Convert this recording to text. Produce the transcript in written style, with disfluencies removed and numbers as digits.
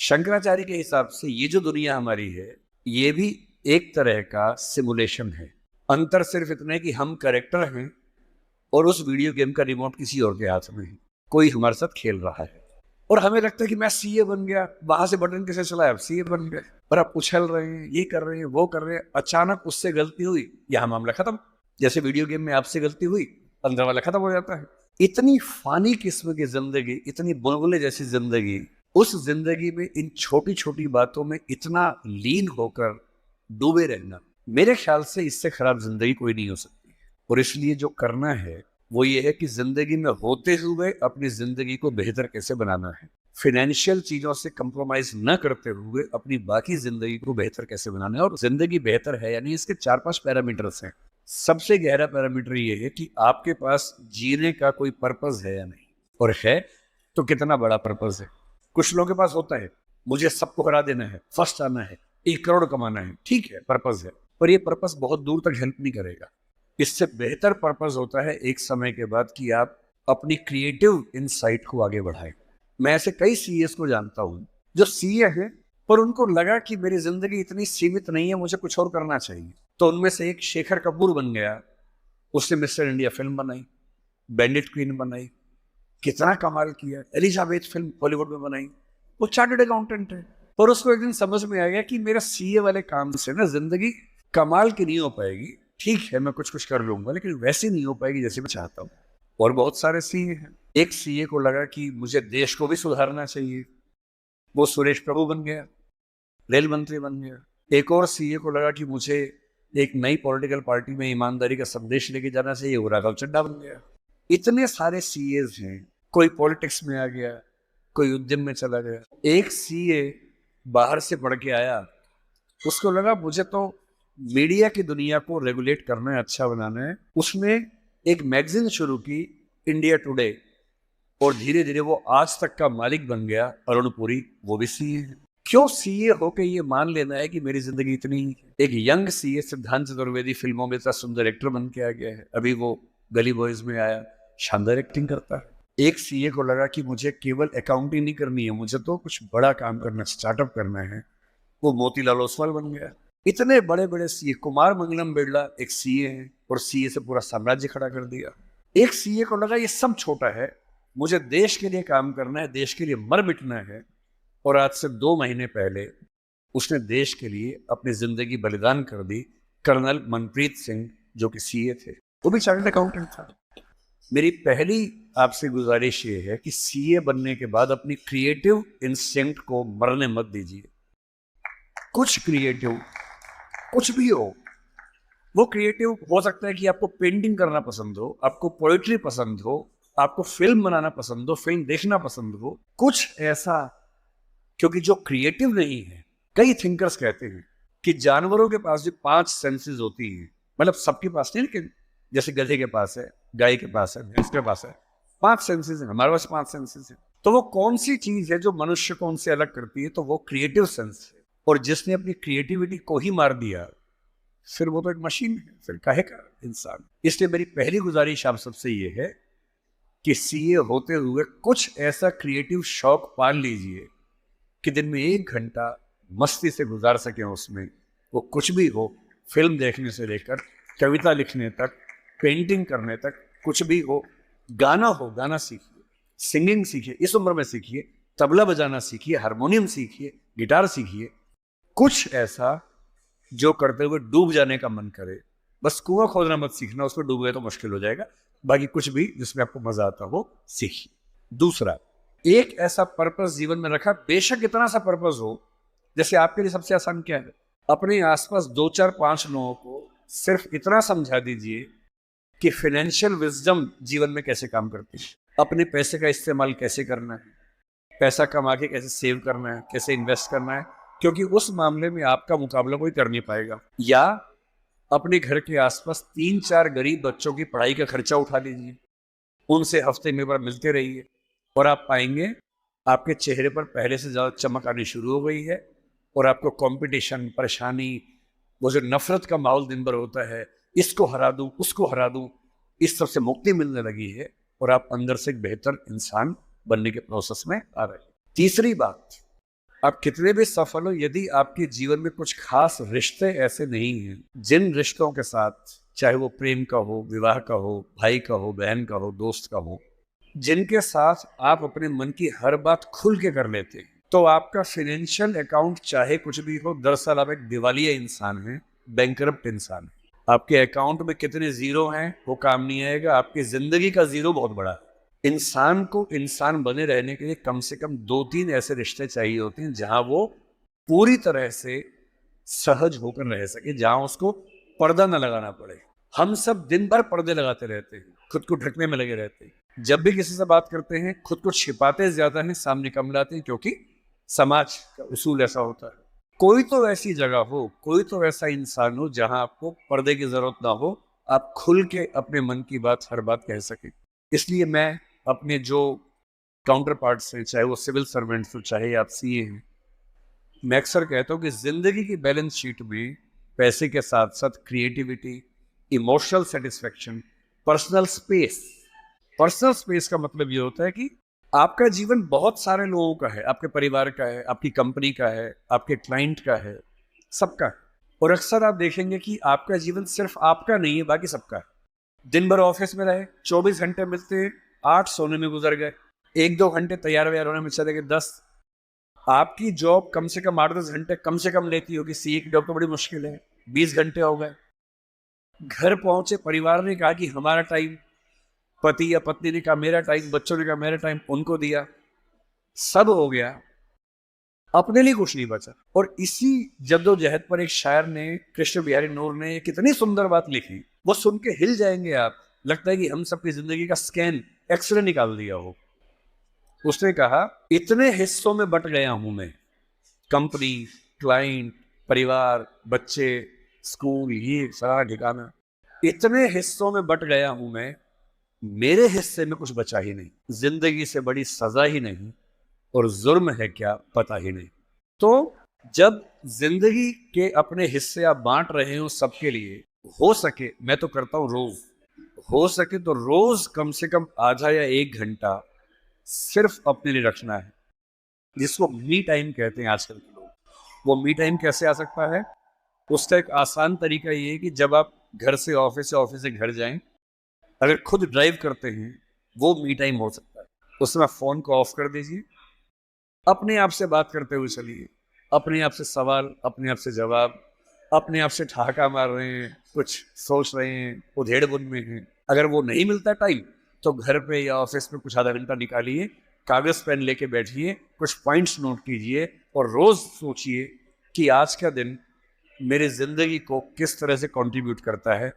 शंकराचार्य के हिसाब से ये जो दुनिया हमारी है, ये भी एक तरह का सिमुलेशन है। अंतर सिर्फ इतना है कि हम कैरेक्टर हैं और उस वीडियो गेम का रिमोट किसी और के हाथ में है। कोई हमारे साथ खेल रहा है और हमें लगता है कि मैं सीए बन गया, वहां से बटन कैसे चलाया, अब सीए बन गए। पर आप उछल रहे हैं, ये कर रहे हैं, वो कर रहे हैं, अचानक उससे गलती हुई, यहाँ मामला खत्म। जैसे वीडियो गेम में आपसे गलती हुई, अंदर वाला खत्म हो जाता है। इतनी फानी किस्म की जिंदगी, इतनी बुलबुले जैसी जिंदगी, उस जिंदगी में इन छोटी छोटी बातों में इतना लीन होकर डूबे रहना, मेरे ख्याल से इससे खराब जिंदगी कोई नहीं हो सकती। और इसलिए जो करना है वो ये है कि जिंदगी में होते हुए अपनी जिंदगी को बेहतर कैसे बनाना है, फाइनेंशियल चीजों से कंप्रोमाइज न करते हुए अपनी बाकी जिंदगी को बेहतर कैसे बनाना है। और जिंदगी बेहतर है यानी इसके 4-5 पैरामीटर्स हैं। सबसे गहरा पैरामीटर ये है कि आपके पास जीने का कोई पर्पस है या नहीं, और है तो कितना बड़ा पर्पस है। कुछ लोगों के पास होता है, मुझे सबको हरा देना है, फर्स्ट आना है, 1 करोड़ कमाना है, ठीक है, पर्पस है, पर ये पर्पस बहुत दूर तक हेल्प नहीं करेगा। इससे बेहतर पर्पस होता है एक समय के बाद कि आप अपनी क्रिएटिव इनसाइट को आगे बढ़ाएं। मैं ऐसे कई सीएस को जानता हूं जो सीए हैं, पर उनको लगा कि मेरी जिंदगी इतनी सीमित नहीं है, मुझे कुछ और करना चाहिए। तो उनमें से एक शेखर कपूर बन गया। उसने मिस्टर इंडिया फिल्म बनाई, बैंडिट क्वीन बनाई, कितना कमाल किया। एलिजाबेथ फिल्म बॉलीवुड में बनाई। वो चार्टर्ड अकाउंटेंट है, पर उसको एक दिन समझ में आ गया कि मेरा सीए वाले काम से ना जिंदगी कमाल की नहीं हो पाएगी। ठीक है, मैं कुछ कुछ कर लूंगा, लेकिन वैसी नहीं हो पाएगी जैसे मैं चाहता हूँ। और बहुत सारे सीए हैं। एक सीए को लगा कि मुझे देश को भी सुधारना चाहिए, वो सुरेश प्रभु बन गया, रेल मंत्री बन गया। एक और सीए को लगा कि मुझे एक नई पॉलिटिकल पार्टी में ईमानदारी का संदेश लेके जाना चाहिए, वो राघव चड्ढा बन गया। इतने सारे सीएस हैं। कोई पॉलिटिक्स में आ गया, कोई उद्यम में चला गया। एक सीए बाहर से पढ़ के आया, उसको लगा मुझे तो मीडिया की दुनिया को रेगुलेट करना है, अच्छा बनाना है। उसने एक मैगजीन शुरू की, इंडिया टुडे, और धीरे धीरे वो आज तक का मालिक बन गया। अरुण पुरी, वो भी सीए है। क्यों सीए होके ये मान लेना है कि मेरी जिंदगी इतनी है। एक यंग सीए सिद्धांत चतुर्वेदी फिल्मों में इतना सुंदर एक्टर बन के आ गया है। अभी वो गली बॉयज में आया, शानदार एक्टिंग करता है। एक सीए को लगा कि मुझे केवल अकाउंटिंग नहीं करनी है, मुझे तो कुछ बड़ा काम करना, स्टार्टअप करना है, वो मोतीलाल ओसवाल बन गया। इतने बड़े बड़े सीए, कुमार मंगलम बिरला एक सीए हैं और सीए से पूरा साम्राज्य खड़ा कर दिया। एक सीए को लगा ये सब छोटा है, मुझे देश के लिए काम करना है, देश के लिए मर मिटना है। और आज से 2 महीने पहले उसने देश के लिए अपनी जिंदगी बलिदान कर दी। कर्नल मनप्रीत सिंह, जो कि सीए थे, वो भी चार्टर्ड अकाउंटेंट था। मेरी पहली आपसे गुजारिश ये है कि सीए बनने के बाद अपनी क्रिएटिव इंस्टिंक्ट को मरने मत दीजिए। कुछ क्रिएटिव, कुछ भी हो, वो क्रिएटिव हो सकता है कि आपको पेंटिंग करना पसंद हो, आपको पोएट्री पसंद हो, आपको फिल्म बनाना पसंद हो, फिल्म देखना पसंद हो, कुछ ऐसा। क्योंकि जो क्रिएटिव नहीं है, कई थिंकर्स कहते हैं कि जानवरों के पास भी 5 सेंसेस होती हैं, मतलब सबके पास नहीं, लेकिन जैसे गधे के पास है, गाय के पास है, भैंस के पास है, 5 सेंसेस है, हमारे पास 5 सेंसेस है। तो वो कौन सी चीज है जो मनुष्य को उनसे अलग करती है? तो वो क्रिएटिव सेंस है। और जिसने अपनी क्रिएटिविटी को ही मार दिया, फिर वो तो एक मशीन है, फिर काहे का इंसान। इसलिए मेरी पहली गुजारिश आप सबसे ये है कि सीए होते हुए कुछ ऐसा क्रिएटिव शौक पाल लीजिए कि दिन में 1 घंटा मस्ती से गुजार सकें उसमें। वो कुछ भी हो, फिल्म देखने से लेकर कविता लिखने तक, पेंटिंग करने तक, कुछ भी हो। गाना हो, गाना सीखिए, सिंगिंग सीखिए, इस उम्र में सीखिए, तबला बजाना सीखिए, हारमोनियम सीखिए, गिटार सीखिए। कुछ ऐसा जो करते हुए डूब जाने का मन करे। बस कुआं खोदना मत सीखना, उसमें डूब गए तो मुश्किल हो जाएगा। बाकी कुछ भी जिसमें आपको मजा आता हो सीखिए। दूसरा, एक ऐसा पर्पस जीवन में रखा, बेशक इतना सा पर्पस हो, जैसे आपके लिए सबसे आसान क्या है, अपने आसपास 2-4-5 लोगों को सिर्फ इतना समझा दीजिए कि फाइनेंशियल विजडम जीवन में कैसे काम करती है, अपने पैसे का इस्तेमाल कैसे करना है, पैसा कमा के कैसे सेव करना है, कैसे इन्वेस्ट करना है, क्योंकि उस मामले में आपका मुकाबला कोई कर नहीं पाएगा। या अपने घर के आसपास 3-4 गरीब बच्चों की पढ़ाई का खर्चा उठा लीजिए, उनसे हफ्ते में बार मिलते रहिए, और आप पाएंगे आपके चेहरे पर पहले से ज्यादा चमक आनी शुरू हो गई है। और आपको कंपटीशन, परेशानी, वो जो नफरत का माहौल दिन भर होता है, इसको हरा दूं, उसको हरा दूं, इस सब से मुक्ति मिलने लगी है, और आप अंदर से एक बेहतर इंसान बनने के प्रोसेस में आ रहे हैं। तीसरी बात, आप कितने भी सफल हो, यदि आपके जीवन में कुछ खास रिश्ते ऐसे नहीं हैं, जिन रिश्तों के साथ, चाहे वो प्रेम का हो, विवाह का हो, भाई का हो, बहन का हो, दोस्त का हो, जिनके साथ आप अपने मन की हर बात खुल के कर लेते हैं, तो आपका फाइनेंशियल अकाउंट चाहे कुछ भी हो, दरअसल आप एक दिवालिया इंसान हैं, बैंकरप्ट इंसान है। आपके अकाउंट में कितने जीरो हैं वो काम नहीं आएगा, आपकी जिंदगी का जीरो बहुत बड़ा है। इंसान को इंसान बने रहने के लिए कम से कम 2-3 ऐसे रिश्ते चाहिए होते हैं जहां वो पूरी तरह से सहज होकर रह सके, जहां उसको पर्दा न लगाना पड़े। हम सब दिन भर पर्दे लगाते रहते हैं, खुद को ढकने में लगे रहते हैं। जब भी किसी से बात करते हैं खुद को छिपाते ज्यादा हैं, सामने कम लाते हैं, क्योंकि समाज का उसूल ऐसा होता है। कोई तो ऐसी जगह हो, कोई तो ऐसा इंसान हो जहां आपको पर्दे की जरूरत ना हो, आप खुल के अपने मन की बात हर बात कह सके। इसलिए मैं अपने जो काउंटर पार्ट्स हैं, चाहे वो सिविल सर्वेंट्स हो, चाहे आप सीए हैं, मैं अक्सर कहता हूँ कि जिंदगी की बैलेंस शीट में पैसे के साथ साथ creativity, emotional satisfaction, personal space. Personal space का मतलब ये होता है कि आपका जीवन बहुत सारे लोगों का है, आपके परिवार का है, आपकी कंपनी का है, आपके क्लाइंट का है, सबका है। और अक्सर आप देखेंगे कि आपका जीवन सिर्फ आपका नहीं है, बाकी सबका है। दिन भर ऑफिस में रहे, 24 घंटे मिलते हैं, 8 सोने में गुजर गए, 1-2 घंटे तैयार व्यार होने में चले गए, 10। आपकी जॉब कम से कम 8-10 घंटे कम से कम लेती होगी, सीए की जॉब तो बड़ी मुश्किल है, 20 घंटे हो गए। घर पहुंचे, परिवार ने कहा कि हमारा टाइम, पति या पत्नी ने कहा मेरा टाइम, बच्चों ने कहा मेरा टाइम, उनको दिया, सब हो गया, अपने लिए कुछ नहीं बचा। और इसी जद्दोजहद पर एक शायर ने, कृष्ण बिहारी नूर ने, कितनी सुंदर बात लिखी, वो सुन के हिल जाएंगे आप। लगता है कि हम सबकी जिंदगी का स्कैन, एक्सरे निकाल दिया हो। उसने कहा, इतने हिस्सों में बट गया हूं मैं, कंपनी, क्लाइंट, परिवार, बच्चे, स्कूल, ये सारा ठिकाना, इतने हिस्सों में बट गया हूं मैं, मेरे हिस्से में कुछ बचा ही नहीं। जिंदगी से बड़ी सजा ही नहीं, और जुर्म है क्या पता ही नहीं। तो जब जिंदगी के अपने हिस्से आप बांट रहे हो सबके लिए, हो सके, मैं तो करता हूं रोज, हो सके तो रोज कम से कम आधा या 1 घंटा सिर्फ अपने लिए रखना है, जिसको मी टाइम कहते हैं आजकल के लोग। वो मी टाइम कैसे आ सकता है? उसका एक आसान तरीका ये है कि जब आप घर से ऑफिस या ऑफिस से घर जाएं, अगर खुद ड्राइव करते हैं, वो मी टाइम हो सकता है। उसमें फोन को ऑफ कर दीजिए, अपने आप से बात करते हुए चलिए, अपने आप से सवाल, अपने आप से जवाब, अपने आप से ठहाका मार रहे हैं, कुछ सोच रहे हैं, उधेड़ बुन में हैं। अगर वो नहीं मिलता टाइम, तो घर पे या ऑफिस में कुछ आधा घंटा निकालिए, कागज पेन लेके बैठिए, कुछ पॉइंट्स नोट कीजिए, और रोज सोचिए कि आज का दिन मेरी जिंदगी को किस तरह से कंट्रीब्यूट करता है।